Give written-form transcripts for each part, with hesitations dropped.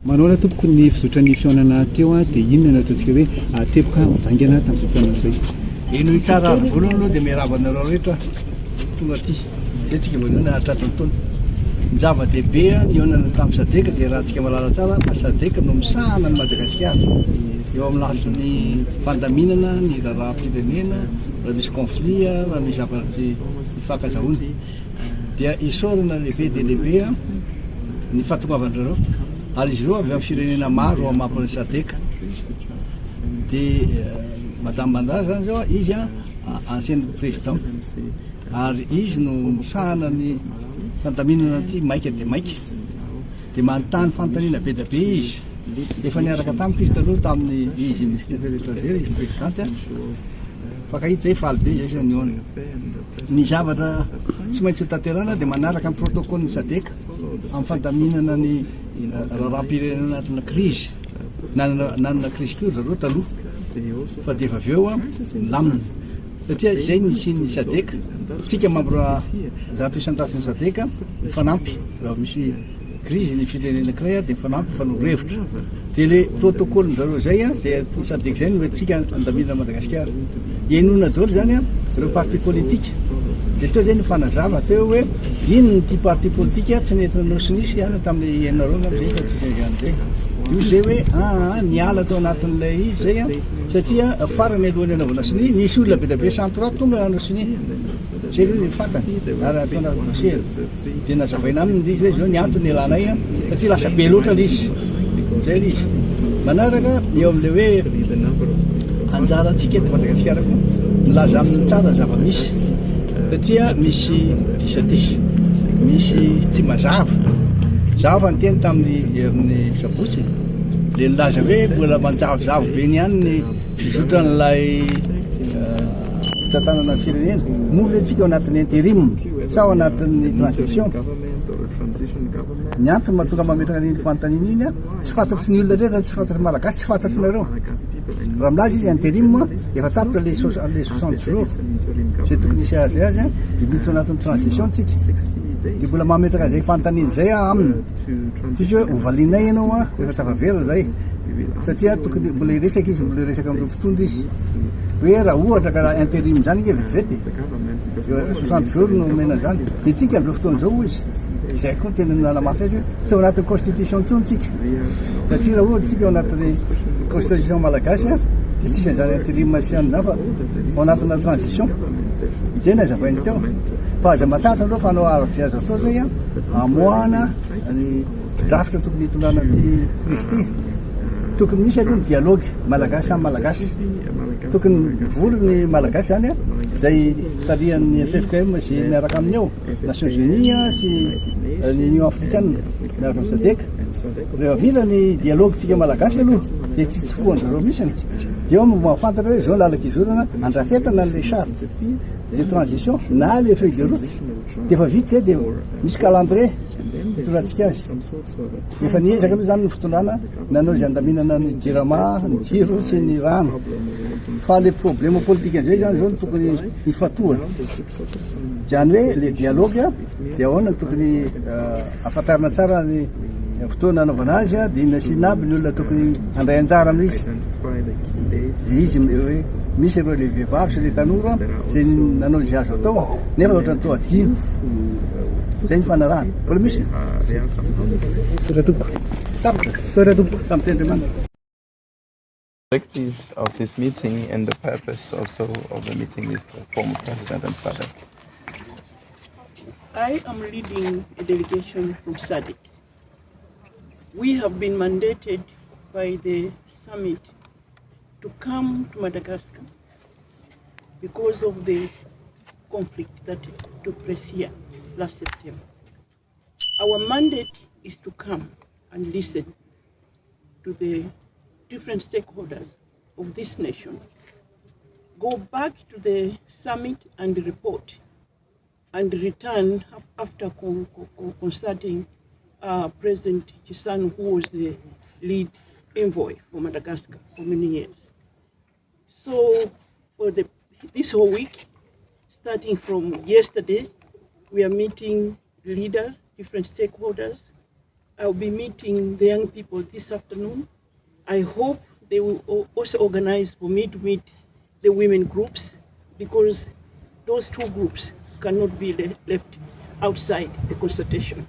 Manao tompoko ny fizotran'ny fihaonana teo dia inona ataontsika hoe tepoka mivaingana tamin'izay fotoana izay. Ino tsara voalohany aloha dia miarabanareo rehetra tonga aty dia tsika voalohany hatratontoana. Ny zava-dehibe ny onana tamin'ny Sadeka dia raha tsika malala tsara fa Sadeka no misahana ny Madagasikara eo amin'ny lafin'ny fandaminana ny raharaham-pirenena raha misy conflit raha misy zavatra mifankazahoana dia isaorana lehibe dia lehibe ny fahatongavan'ireo ary izy ireo avy amin'ny firenena maro amampon'ny Sadeka dia Madame Mandaza zany zao izy ancien président ary izy no misahana ny fandaminana ty maika dia maika dia manontany fanontaniana be dia be izy efa niaraka tamiko izy taloha tamin'ny izy ministre des étrangers izy présidente fakahita zay faly be zay zany niona ny zavatra tsy maintsy ho tanterana dia manaraka amin'ny protocole-ny Sadeka amin'ny fandaminana ny raharaham-pirenena anatina crise nanana crise koa zareo taloha fa dia efa avy eo lamina satria zay nisy ny Sadeka tsika mambora zato isan-tasin'ny Sadeka mifanampy raha misy crise ny firenena anankiray dia mifanampy mifanorohevitra dia le protocole zareo zay zay Sadeka zay no hoe tsika andaminana Madagasikara ihainoana daholo zany ireo parti politique dia teo zay ny fanazava teo hoe ino ny ty parti politique tsy nentina nao sinisy any tamin'ny ihainareo am'zay fa tsy zay zay io zay hoe niala tao anatin'ilay izy zay satria farany alohany anaovana sini nisy olona be da be centroa tonga anao sini zay hoe fatany ary ataona dossier dia nazavaina aminy izy hoe zao ny antony ilanay satria lasa be loatra izy zay izy manaraka eo amin'ilay hoe anjarantsika eto Madagasikara koa milaza amin'ny tsara zava-misy satria misy disadisa misy tsy mazava ny teny tamin'ny amin'ny sabotsy dia nilaza hoe mbola manjavozavo be ny hany ny fizotran'ilay fitantanana ny firenena moa hoe tsika ao anatin'ny intérim sa ao anatin'ny transition ny antony mahatonga mametraka ny fanontaniana iny tsy fantatry ny olona rehetra tsy fantatry malagasy tsy fantatry nareo raha milaza izy intérim efa tapitra le 60 jours zay tokony isy azy azy dia miditra anatin'ny transition tsika dia mbola mametraka zay fanontaniana zay aminy tsisy hoe hovalinay ianao rehefa tafavera zay satria tokony mbola iresaka izy mbola iresaka amin'ireo mpitondra izy hoe raha ohatra ka raha intérim zany nge vetivety 60 jours no mena zany dia tsika amin'izao fotoana zao izy zay koa tena nalamafy azy hoe tsy ao anatin'ny constitution tsony tsika satria raha ohatra tsika ao anatin'ny constitution malagasy dia tsisy an'izany intérim sy an'izany fa ao anatina transition zay nazavainy teo fa aza mataritra andreo fa anao arovy azo atao zay amoahana ny drafitra tokony hitondrana ty crise ty tokony misy aloha ny dialogue malagasy samy malagasy tokony vory ny malagasy zany zay tarihan'ny FFKM sy miaraka aminy ao Nations Unies sy ny Union africaine miaraka amin'ny Sadeka rehefa vita ny dialogue tsika malagasy aloha zay tsy fohan'zareo misy dia eo mahafantatra hoe zao lalaka izorana andrafetana le charte de transition na le feuille de route dia efa vita zay dia misy calendrier hitondratsika azy efa niezaka aloha zany ny fitondrana nanao zay andaminana ny jirama ny jiro sy ny rano fa le problème politique an'izay zany zao no tokony hifatohana zany hoe le dialogue dia ahoana ny tokony afantarana tsara ny fotoana anaovana azy dia inona sy inaby ny olona tokony andray anjara amin'izy izy hoe misy ireo le vehivavy sy le tanora zay nanao izay azo atao nefa ohatra ny tao adino zay ny fanarahana mbola misy soratoko samy tendremana. Objective of this meeting and the purpose also of the meeting with the former president and SADC. I am leading a delegation from SADC. We have been mandated by the summit to come to Madagascar because of the conflict that took place here last September. Our mandate is to come and listen to the different stakeholders of this nation, go back to the summit and report, and return after consulting President Chisano, who was the lead envoy for Madagascar for many years. So for this whole week, starting from yesterday, we are meeting leaders, different stakeholders, I'll be meeting the young people this afternoon. I hope they will also organize for me to meet the women groups, because those two groups cannot be left outside the consultation.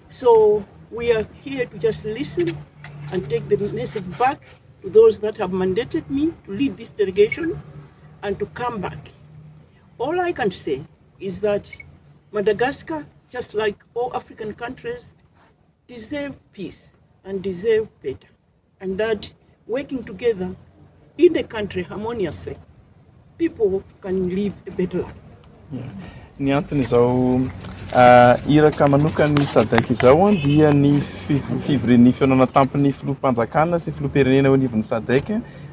So we are here to just listen and take the message back to those that have mandated me to lead this delegation and to come back. All I can say is that Madagascar, just like all African countries, deserve peace and deserve better, and that working together in the country harmoniously, people can live a better life. Ny antony izao iraka manokany SADC izao dia ny fivorian'ny fihaonana tampony filoham-panjakana sy filoham-pirenena ao anivon'ny SADC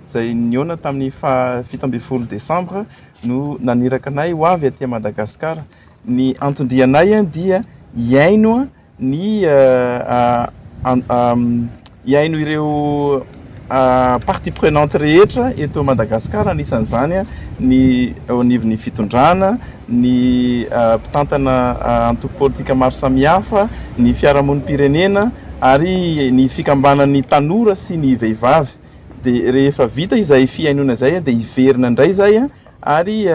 izay nihaona tamin'ny 17 Desambre no naniraka anay ho avy aty Madagasikara. Ny antondrianay dia hiaino ny hiaino ireo partie prenante rehetra eto Madagasikara, anisan'izany ny ao anivon'ny fitondrana, ny mpitantana antoko politika maro samihafa, ny fiarahamonim-pirenena ary ny fikambanan'ny tanora sy ny vehivavy. Dia rehefa vita izay fiainona izay dia hiverina indray izay ary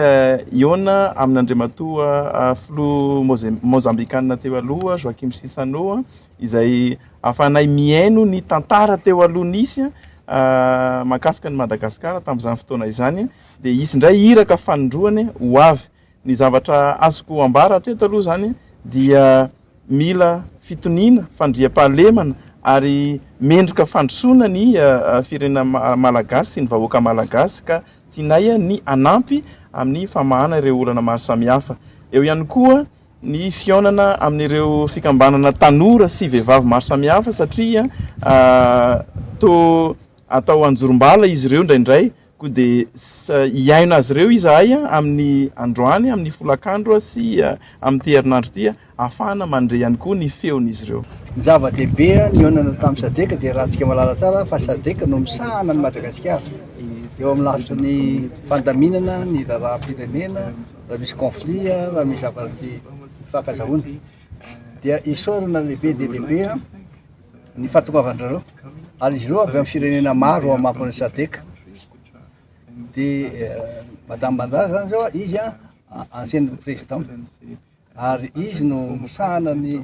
iona amin'Andriamatoa filoha mozambikanina teo aloha Joaquim Chissano izay ahafahanay miaino ny tantara teo aloha nisy mahakasika ny Madagasikara tamin'izany fotoana izany, dia izy indray iraka fanondroany ho avy. Ny zavatra azoko ambara hatreto aloha zany dia mila fitoniana, fandriam-pahalemana ary mendrika fandrosoana ny firenena malagasy sy ny vahoaka malagasy ka tianay ny anampy amin'ny famahana ireo olana maro samihafa. Eo ihany koa ny fihaonana amin'ireo fikambanana tanora sy vehivavy maro samihafa satria atao anjorom-bala izy ireo indraindray ko dia hiaina azy ireo izahay amin'ny androany, amin'ny folakandro sy amin'ny herinandro ity ahafahana mandre ihany koa ny feon'izy ireo. Ny zava-dehibe ny haonana tamin'ny SADC dia rahantsika malala tsara fa SADC no misahana ny Madagasikara eo amin'ny lafitry ny fandaminana ny raharaha-pirenena, raha misy conflit, raha misy zavatsy fankazahoana dia isaorana lehibe dia lehibe ny fahatongavan'ireo ary izy ireo avy amin'ny firenena maro amampon'ny SADC. Dia Madame Bandara zany zao izy ancienne président ary izy no misahana ny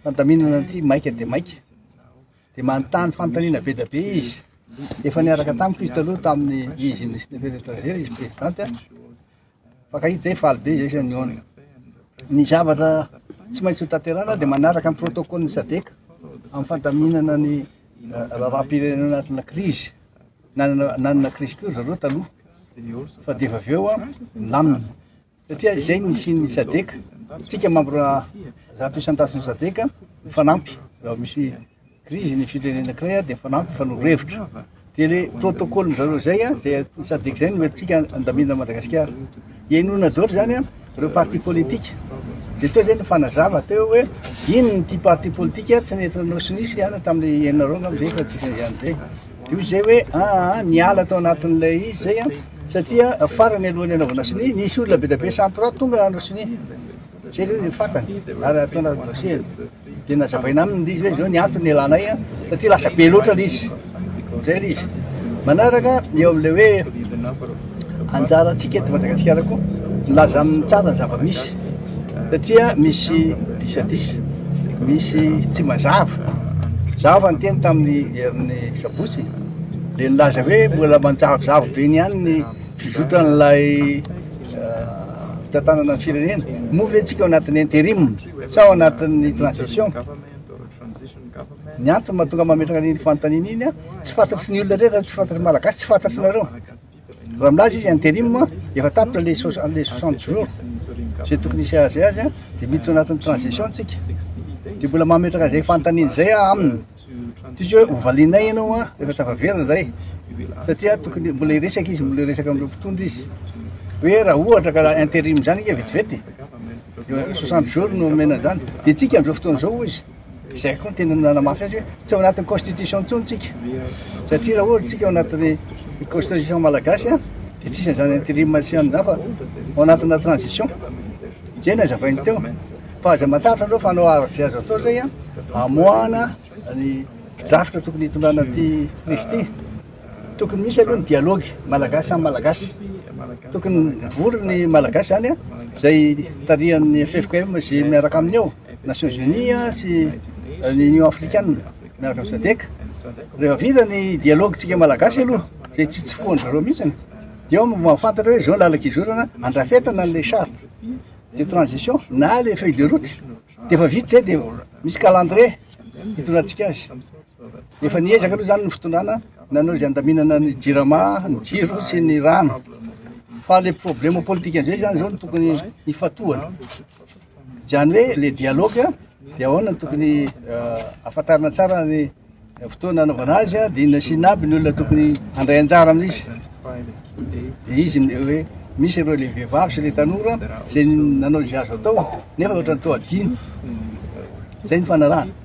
fandaminana ty maika dia maika, dia manontany fanontaniana be da be izy. Efa niaraka tamiko izy taloha tamin'ny izy ministre des Affaires étrangères, izy présidente fakahita zay faly be zay zany nihaona. Ny zavatra tsy maintsy ho tanterahana dia manaraka amin'ny protocole ny SADC amin'ny fandaminana ny raharaha-pirenena anatina crise. Nanana crise koa zareo taloha fa dia avy eo milamina satria izay nisy ny SADC. Tsika membre zato isan-tason SADC mifanampy raha misy crise ny firenena anankiray dia mifanampy mifanorohevitra. Dia le protocole zareo zay zay SADC zay no tsika andamina Madagasikara. Iainona daholo zany ireo parti politique. Dia teo zay ny fanazava teo hoe ino ny ty parti politique tsy nentinanao sinisy tamin'ny ianareo amizay fa tsisy izany zay. Dia izy zay hoe niala tao anatin'ilay izy zay satria farany alohan'ny anaovana sini nisy olona be da be centre tonga anao sini. Zay zay fatany ary atao anaty dossier. Dia nazavaina aminy izy hoe zao ny antony ilanay satria lasa be loatra izy. Zay le izy. Manaraka eo amin'ilay hoe anjarantsika eto Madagasikara koa milaza amin'ny tsara ny zava-misy satria misy disadisa, misy tsy mazava. Zava ny teny tamin'ny herin'ny sabotsy dia nilaza hoe mbola manjavozavo be ny ihany ny fizotran'ilay fitantanana ny firenena. Moa ve tsika ao anatin'ny intérim sa ao anatin'ny transition. Ny antony mahatonga mametraka ny fanontaniana iny tsy fantatry ny olona rehetra, tsy fantatry malagasy, tsy fantatry nareo. Raha milaza izy intérim efa tapitra le 60 jours zay tokony hisy azy azy dia miditra anatin'ny transition tsika. Dia mbola mametraka zay fanontaniana zay aminy. Tsisy hoe hovalinay ianao rehefa tafaverina zay satria tokony mbola hiresaka izy, mbola hiresaka amin'ireo mpitondra izy hoe raha ohatra ka intérim zany ika vetivety 60 jours no omena zany. Dia tsika amin'izao fotoana zao izy zay koa tena nanamafy azy hoe tsy ao anatin'ny constitution intsony tsika satria raha ohatra tsika ao anatin'ny constitution malagasy dia tsisy an'izany intérim sy an'izany fa ao anatina transition. Zay nazavainy teo fa aza matatra andreo fa hanao araka zay azo atao zay amoahana ny drafitra tokony hitondrana ty Kristy tokony misy aloha ny dialogue malagasy amin'ny malagasy tokony vory ny malagasy zany a zay tarihan'ny FFKM sy miaraka aminy ao Nations Unies sy ny Union Africaine miaraka amin'ny SADC rehefa vita ny dialogue tsika malagasy aloha zay tsy foany zareo mihitsiny dia ao mahafantatra hoe zao lalak'izorana andrafetana n'le charte de transition na le feuille de route de efa vita zay de misy calendrier hitondrantsika azy efa niezaka aloha zany ny fitondrana nanao zay andaminana ny jirama ny jiro sy ny rano fa le problème politique am'izay zany zao no tokony hifatohana zany hoe le dialogue dia ahoana ny tokony afantarana tsara ny fotoana anaovana azy a dia inona sy inaby ny olona tokony handray anjara amin'izy de izy hoe misy ireo le vehivavy sy le tanora zay nanao zay azo atao nefa ohatrany tao adiny zay ny fanarahana